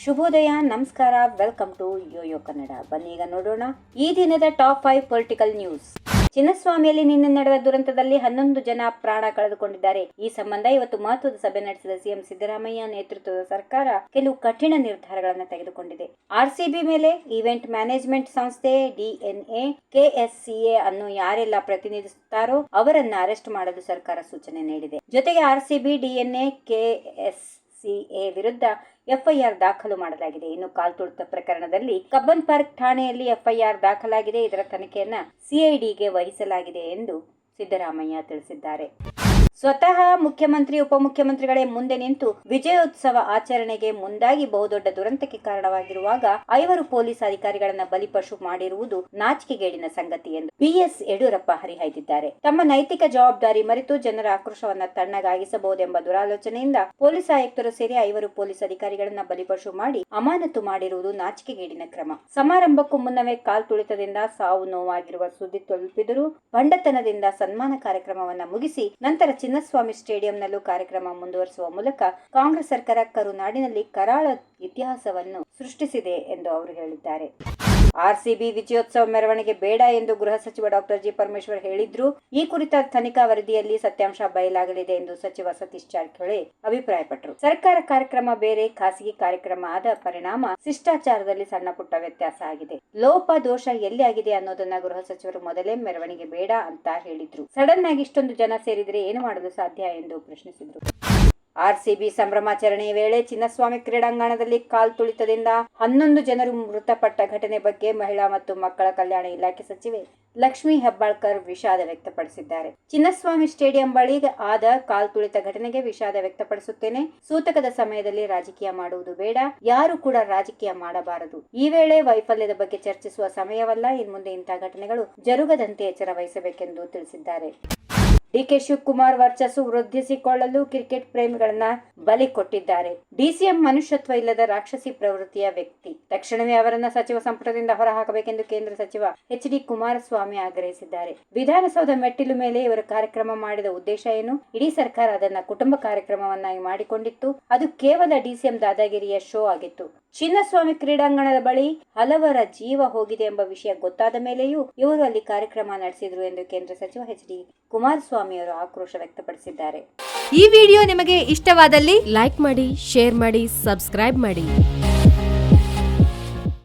ಶುಭೋದಯ, ನಮಸ್ಕಾರ, welcome to Yoyo Kannada. ಬನ್ನೀಗ ನೋಡೋಣ ಈ ದಿನದ ಟಾಪ್ 5 ಪೊಲಿಟಿಕಲ್ ನ್ಯೂಸ್. ಚಿನ್ನಸ್ವಾಮಿಯಲ್ಲಿ ನಿನ್ನೆ ನಡೆದ ದುರಂತದಲ್ಲಿ 11 ಜನ ಪ್ರಾಣ ಕಳೆದುಕೊಂಡಿದ್ದಾರೆ. ಈ ಸಂಬಂಧ ಇವತ್ತು ಮಹತ್ವದ ಸಭೆ ನಡೆಸಿದ ಸಿಎಂ ಸಿದ್ದರಾಮಯ್ಯ ನೇತೃತ್ವದ ಸರ್ಕಾರ ಕೆಲವು ಕಠಿಣ ನಿರ್ಧಾರಗಳನ್ನು ತೆಗೆದುಕೊಂಡಿದೆ. ಆರ್ಸಿಬಿ ಮೇಲೆ ಈವೆಂಟ್ ಮ್ಯಾನೇಜ್ಮೆಂಟ್ ಸಂಸ್ಥೆ DNA KSCA ಅನ್ನು ಯಾರೆಲ್ಲ ಪ್ರತಿನಿಧಿಸುತ್ತಾರೋ ಅವರನ್ನ ಅರೆಸ್ಟ್ ಮಾಡಲು ಸರ್ಕಾರ ಸೂಚನೆ ನೀಡಿದೆ. ಜೊತೆಗೆ ಆರ್ಸಿಬಿ DNA KSCA ವಿರುದ್ಧ FIR ದಾಖಲು ಮಾಡಲಾಗಿದೆ. ಇನ್ನು ಕಾಲ್ತುಳಿತ ಪ್ರಕರಣದಲ್ಲಿ ಕಬ್ಬನ್ ಪಾರ್ಕ್ ಠಾಣೆಯಲ್ಲಿ FIR ದಾಖಲಾಗಿದೆ. ಇದರ ತನಿಖೆಯನ್ನ CIDಗೆ ವಹಿಸಲಾಗಿದೆ ಎಂದು ಸಿದ್ದರಾಮಯ್ಯ ತಿಳಿಸಿದ್ದಾರೆ. ಸ್ವತಃ ಮುಖ್ಯಮಂತ್ರಿ ಉಪಮುಖ್ಯಮಂತ್ರಿಗಳೇ ಮುಂದೆ ನಿಂತು ವಿಜಯೋತ್ಸವ ಆಚರಣೆಗೆ ಮುಂದಾಗಿ ಬಹುದೊಡ್ಡ ದುರಂತಕ್ಕೆ ಕಾರಣವಾಗಿರುವಾಗ 5 ಪೊಲೀಸ್ ಅಧಿಕಾರಿಗಳನ್ನ ಬಲಿಪಶು ಮಾಡಿರುವುದು ನಾಚಿಕೆಗೇಡಿನ ಸಂಗತಿ ಎಂದು BS ಯಡಿಯೂರಪ್ಪ ಹರಿಹಾಯ್ದಿದ್ದಾರೆ. ತಮ್ಮ ನೈತಿಕ ಜವಾಬ್ದಾರಿ ಮರೆತು ಜನರ ಆಕ್ರೋಶವನ್ನ ತಣ್ಣಗಾಗಿಸಬಹುದೆಂಬ ದುರಾಲೋಚನೆಯಿಂದ ಪೊಲೀಸ್ ಆಯುಕ್ತರು ಸೇರಿ 5 ಪೊಲೀಸ್ ಅಧಿಕಾರಿಗಳನ್ನ ಬಲಿಪಶು ಮಾಡಿ ಅಮಾನತು ಮಾಡಿರುವುದು ನಾಚಿಕೆಗೇಡಿನ ಕ್ರಮ. ಸಮಾರಂಭಕ್ಕೂ ಮುನ್ನವೇ ಕಾಲ್ತುಳಿತದಿಂದ ಸಾವು ನೋವಾಗಿರುವ ಸುದ್ದಿ ತಲುಪಿದರೂ ಬಂಡತನದಿಂದ ಸನ್ಮಾನ ಕಾರ್ಯಕ್ರಮವನ್ನ ಮುಗಿಸಿ ನಂತರ ಚಿನ್ನಸ್ವಾಮಿ ಸ್ಟೇಡಿಯಂನಲ್ಲೂ ಕಾರ್ಯಕ್ರಮ ಮುಂದುವರಿಸುವ ಮೂಲಕ ಕಾಂಗ್ರೆಸ್ ಸರ್ಕಾರ ಕರುನಾಡಿನಲ್ಲಿ ಕರಾಳ ಇತಿಹಾಸವನ್ನು ಸೃಷ್ಟಿಸಿದೆ ಎಂದು ಅವರು ಹೇಳಿದ್ದಾರೆ. ಆರ್ಸಿಬಿ ವಿಜಯೋತ್ಸವ ಮೆರವಣಿಗೆ ಬೇಡ ಎಂದು ಗೃಹ ಸಚಿವ ಡಾಕ್ಟರ್ ಜಿ ಪರಮೇಶ್ವರ್ ಹೇಳಿದ್ರು. ಈ ಕುರಿತ ತನಿಖಾ ವರದಿಯಲ್ಲಿ ಸತ್ಯಾಂಶ ಬಯಲಾಗಲಿದೆ ಎಂದು ಸಚಿವ ಸತೀಶ್ ಜಾರಕಿಹೊಳಿ ಅಭಿಪ್ರಾಯಪಟ್ಟರು. ಸರ್ಕಾರ ಕಾರ್ಯಕ್ರಮ ಬೇರೆ, ಖಾಸಗಿ ಕಾರ್ಯಕ್ರಮ ಆದ ಪರಿಣಾಮ ಶಿಷ್ಟಾಚಾರದಲ್ಲಿ ಸಣ್ಣ ಪುಟ್ಟ ವ್ಯತ್ಯಾಸ ಆಗಿದೆ. ಲೋಪ ದೋಷ ಎಲ್ಲಿ ಆಗಿದೆ ಅನ್ನೋದನ್ನ ಗೃಹ ಸಚಿವರು ಮೊದಲೇ ಮೆರವಣಿಗೆ ಬೇಡ ಅಂತ ಹೇಳಿದ್ರು. ಸಡನ್ ಆಗಿ ಇಷ್ಟೊಂದು ಜನ ಸೇರಿದ್ರೆ ಏನು ಮಾಡಲು ಸಾಧ್ಯ ಎಂದು ಪ್ರಶ್ನಿಸಿದ್ರು. ಆರ್ಸಿಬಿ ಸಂಭ್ರಮಾಚರಣೆಯ ವೇಳೆ ಚಿನ್ನಸ್ವಾಮಿ ಕ್ರೀಡಾಂಗಣದಲ್ಲಿ ಕಾಲ್ತುಳಿತದಿಂದ 11 ಜನರು ಮೃತಪಟ್ಟ ಘಟನೆ ಬಗ್ಗೆ ಮಹಿಳಾ ಮತ್ತು ಮಕ್ಕಳ ಕಲ್ಯಾಣ ಇಲಾಖೆ ಸಚಿವೆ ಲಕ್ಷ್ಮೀ ಹೆಬ್ಬಾಳ್ಕರ್ ವಿಷಾದ ವ್ಯಕ್ತಪಡಿಸಿದ್ದಾರೆ. ಚಿನ್ನಸ್ವಾಮಿ ಸ್ಟೇಡಿಯಂ ಬಳಿ ಆದ ಕಾಲ್ತುಳಿತ ಘಟನೆಗೆ ವಿಷಾದ ವ್ಯಕ್ತಪಡಿಸುತ್ತೇನೆ. ಸೂತಕದ ಸಮಯದಲ್ಲಿ ರಾಜಕೀಯ ಮಾಡುವುದು ಬೇಡ, ಯಾರು ಕೂಡ ರಾಜಕೀಯ ಮಾಡಬಾರದು. ಈ ವೇಳೆ ವೈಫಲ್ಯದ ಬಗ್ಗೆ ಚರ್ಚಿಸುವ ಸಮಯವಲ್ಲ. ಇನ್ಮುಂದೆ ಇಂತಹ ಘಟನೆಗಳು ಜರುಗದಂತೆ ಎಚ್ಚರ ವಹಿಸಬೇಕೆಂದು ತಿಳಿಸಿದ್ದಾರೆ. DK ಶಿವಕುಮಾರ್ ವರ್ಚಸ್ಸು ವೃದ್ಧಿಸಿಕೊಳ್ಳಲು ಕ್ರಿಕೆಟ್ ಪ್ರೇಮಿಗಳನ್ನ ಬಲಿ ಕೊಟ್ಟಿದ್ದಾರೆ. DCM ಮನುಷ್ಯತ್ವ ಇಲ್ಲದ ರಾಕ್ಷಸಿ ಪ್ರವೃತ್ತಿಯ ವ್ಯಕ್ತಿ. ತಕ್ಷಣವೇ ಅವರನ್ನ ಸಚಿವ ಸಂಪುಟದಿಂದ ಹೊರಹಾಕಬೇಕೆಂದು ಕೇಂದ್ರ ಸಚಿವ HD ಕುಮಾರಸ್ವಾಮಿ ಆಗ್ರಹಿಸಿದ್ದಾರೆ. ವಿಧಾನಸೌಧ ಮೆಟ್ಟಿಲು ಮೇಲೆ ಇವರು ಕಾರ್ಯಕ್ರಮ ಮಾಡಿದ ಉದ್ದೇಶ ಏನು? ಇಡೀ ಸರ್ಕಾರ ಅದನ್ನ ಕುಟುಂಬ ಕಾರ್ಯಕ್ರಮವನ್ನಾಗಿ ಮಾಡಿಕೊಂಡಿತ್ತು. ಅದು ಕೇವಲ DCM ದಾದಾಗಿರಿಯ ಶೋ ಆಗಿತ್ತು. ಚಿನ್ನಸ್ವಾಮಿ ಕ್ರೀಡಾಂಗಣದ ಬಳಿ ಹಲವರ ಜೀವ ಹೋಗಿದೆ ಎಂಬ ವಿಷಯ ಗೊತ್ತಾದ ಮೇಲೆಯೂ ಇವರು ಅಲ್ಲಿ ಕಾರ್ಯಕ್ರಮ ನಡೆಸಿದ್ರು ಎಂದು ಕೇಂದ್ರ ಸಚಿವ HD ಕುಮಾರಸ್ವಾಮಿ ಅವರು ಆಕ್ರೋಶ ವ್ಯಕ್ತಪಡಿಸಿದ್ದಾರೆ. ಈ ವಿಡಿಯೋ ನಿಮಗೆ ಇಷ್ಟವಾದಲ್ಲಿ ಲೈಕ್ ಮಾಡಿ, ಶೇರ್ ಮಾಡಿ, ಸಬ್ಸ್ಕ್ರೈಬ್ ಮಾಡಿ.